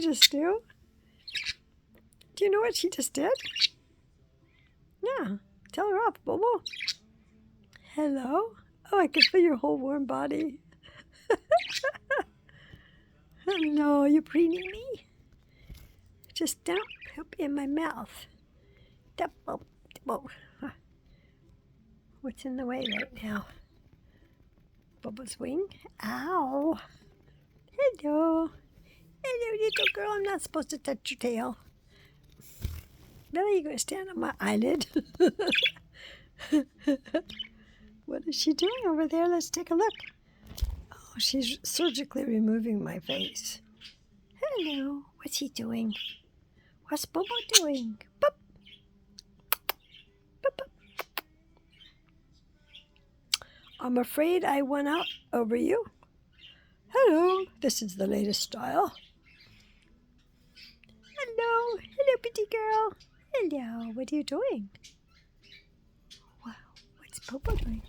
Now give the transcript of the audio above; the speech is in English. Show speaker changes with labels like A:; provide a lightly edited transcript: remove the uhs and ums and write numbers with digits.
A: you just do? Do you know what she just did? Yeah, tell her off, Bobo. Hello? Oh, I can feel your whole warm body. Hello, you preening me? Just don't poop in my mouth. What's in the way right now? Bobo's wing? Ow! Hello. Hello, little girl. I'm not supposed to touch your tail. Really, you're going to stand on my eyelid? What is she doing over there? Let's take a look. Oh, she's surgically removing my face. Hello. What's he doing? What's Bobo doing? Boop. Boop, boop. I'm afraid I won out over you. Hello. This is the latest style. Hello. Hello, pretty girl. Hello. What are you doing? Wow. What's Bobo doing?